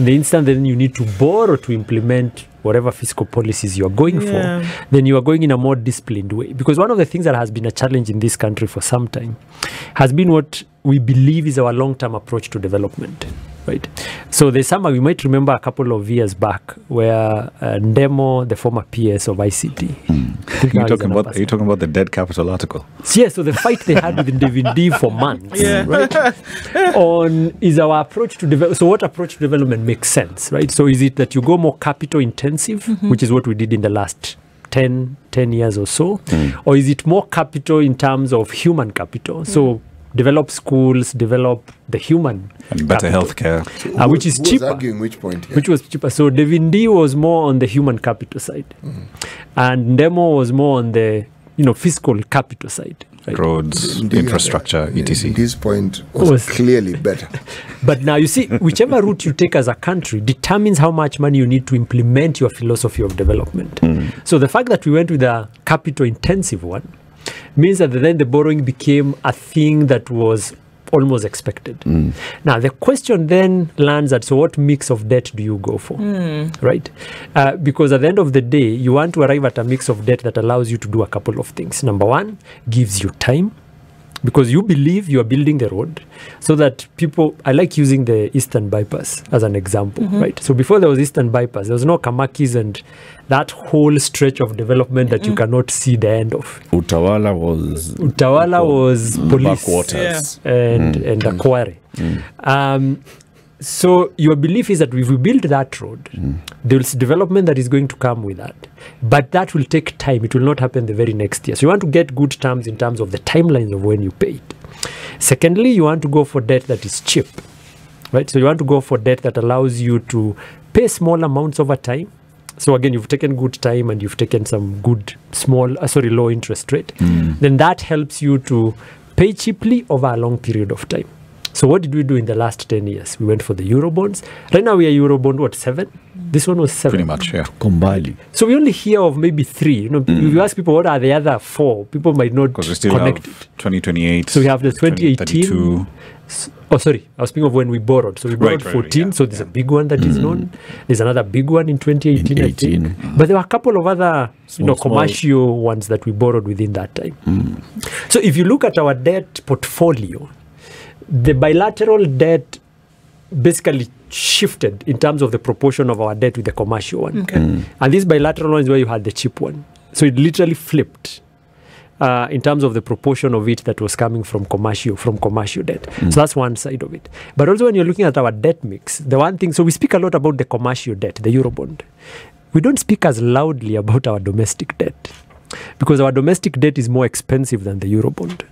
[SPEAKER 5] instant then you need to borrow to implement whatever fiscal policies you're going for, then you are going in a more disciplined way. Because one of the things that has been a challenge in this country for some time has been what we believe is our long-term approach to development, right? So there's some, you might remember a couple of years back where Ndemo, the former PS of ICT.
[SPEAKER 3] Are you talking about the dead capital article?
[SPEAKER 5] Yeah, so the fight they had with David D for months, right? Is our approach to develop. So what approach to development makes sense, right? So is it that you go more capital intensive, which is what we did in the last 10 years or so? Or is it more capital in terms of human capital? So develop schools, develop the human
[SPEAKER 3] and better healthcare,
[SPEAKER 5] which is cheaper.
[SPEAKER 4] Arguing which point? Here?
[SPEAKER 5] Which was cheaper. So Devindi was more on the human capital side, and Ndemo was more on the fiscal capital side. Right?
[SPEAKER 3] Roads, infrastructure, etc.
[SPEAKER 4] This point was clearly better.
[SPEAKER 5] But now you see, whichever route you take as a country determines how much money you need to implement your philosophy of development. So the fact that we went with a capital intensive one means that then the borrowing became a thing that was almost expected. Now, the question then lands at, so what mix of debt do you go for, right? Because at the end of the day, you want to arrive at a mix of debt that allows you to do a couple of things. Number one, gives you time, because you believe you are building the road so that people, I like using the Eastern Bypass as an example, right? So before there was Eastern Bypass, there was no Kamakis and that whole stretch of development that you cannot see the end of.
[SPEAKER 1] Utawala was
[SPEAKER 5] police
[SPEAKER 1] backwaters
[SPEAKER 5] and a quarry. So your belief is that if we build that road, there's development that is going to come with that. But that will take time. It will not happen the very next year. So you want to get good terms in terms of the timelines of when you pay it. Secondly, you want to go for debt that is cheap, right? So you want to go for debt that allows you to pay small amounts over time. So again, you've taken good time and you've taken some good low interest rate. Then that helps you to pay cheaply over a long period of time. So what did we do in the last 10 years? We went for the Eurobonds. Right now we are Eurobond, 7? This one was 7.
[SPEAKER 3] Pretty much, yeah.
[SPEAKER 1] Combali.
[SPEAKER 5] So we only hear of maybe 3. If you ask people what are the other 4, people might not
[SPEAKER 3] because we still
[SPEAKER 5] connect
[SPEAKER 3] have 2028.
[SPEAKER 5] So we have the 2018.
[SPEAKER 3] 2032.
[SPEAKER 5] Oh, sorry. I was speaking of when we borrowed. So we borrowed 14. So there's a big one that is known. There's another big one in 2018, I think. But there were a couple of other commercial ones that we borrowed within that time. So if you look at our debt portfolio, the bilateral debt basically shifted in terms of the proportion of our debt with the commercial one. And this bilateral one is where you had the cheap one. So it literally flipped in terms of the proportion of it that was coming from commercial debt. So that's one side of it. But also when you're looking at our debt mix, the one thing, so we speak a lot about the commercial debt, the Eurobond. We don't speak as loudly about our domestic debt because our domestic debt is more expensive than the Eurobond.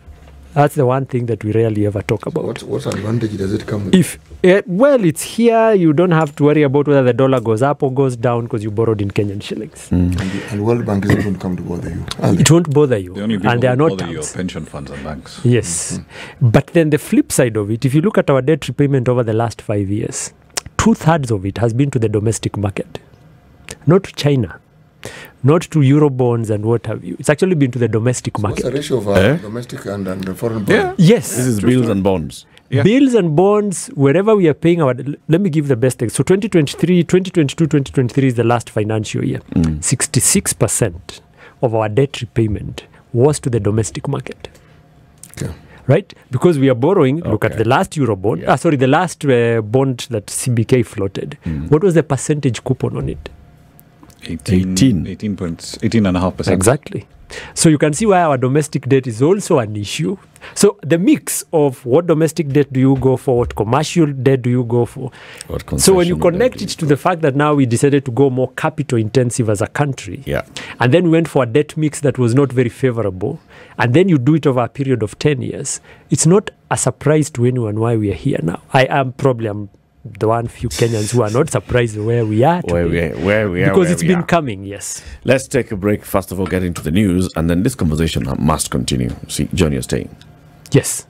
[SPEAKER 5] That's the one thing that we rarely ever talk about.
[SPEAKER 4] What advantage does it come with?
[SPEAKER 5] It's here. You don't have to worry about whether the dollar goes up or goes down because you borrowed in Kenyan shillings.
[SPEAKER 4] And World Bank isn't going to come to bother you.
[SPEAKER 5] It won't bother you.
[SPEAKER 3] The only people
[SPEAKER 5] and they are
[SPEAKER 3] who
[SPEAKER 5] not
[SPEAKER 3] bother your pension funds and banks.
[SPEAKER 5] Yes. But then the flip side of it, if you look at our debt repayment over the last 5 years, 2/3 of it has been to the domestic market, not to China. Not to Eurobonds and what have you. It's actually been to the domestic market.
[SPEAKER 4] What's the ratio of domestic and the foreign bond?
[SPEAKER 5] Yes.
[SPEAKER 1] This is bills and bonds.
[SPEAKER 5] Bills and bonds, wherever we are paying our... Let me give the best thing. So 2023 is the last financial year. 66% of our debt repayment was to the domestic market.
[SPEAKER 4] Okay.
[SPEAKER 5] Right? Because we are borrowing, look at the last Eurobond, the last bond that CBK floated. What was the percentage coupon on it?
[SPEAKER 3] 18.5%.
[SPEAKER 5] Exactly. So you can see why our domestic debt is also an issue. So the mix of what domestic debt do you go for, what commercial debt do you go for? So when you connect it to the fact that now we decided to go more capital intensive as a country, and then we went for a debt mix that was not very favorable, and then you do it over a period of 10 years, it's not a surprise to anyone why we are here now. I'm the one few Kenyans who are not surprised where we are today.
[SPEAKER 1] Where we are.
[SPEAKER 5] Because it's been coming, yes.
[SPEAKER 1] Let's take a break, first of all, get into the news, and then this conversation must continue. See, John, you're staying.
[SPEAKER 5] Yes.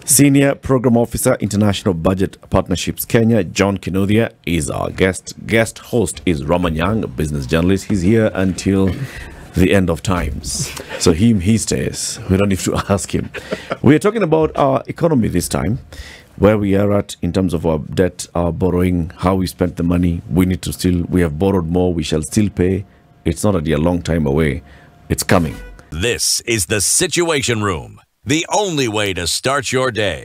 [SPEAKER 1] Senior Program Officer, International Budget Partnerships Kenya, John Kinuthia, is our guest. Guest host is Ramah, Nyang, a business journalist. He's here until the end of times. So he stays. We don't need to ask him. We're talking about our economy this time, where we are at in terms of our debt, our borrowing, how we spent the money. We have borrowed more, we shall still pay. It's not a long time away. It's coming.
[SPEAKER 6] This is The Situation Room the only way to start your day.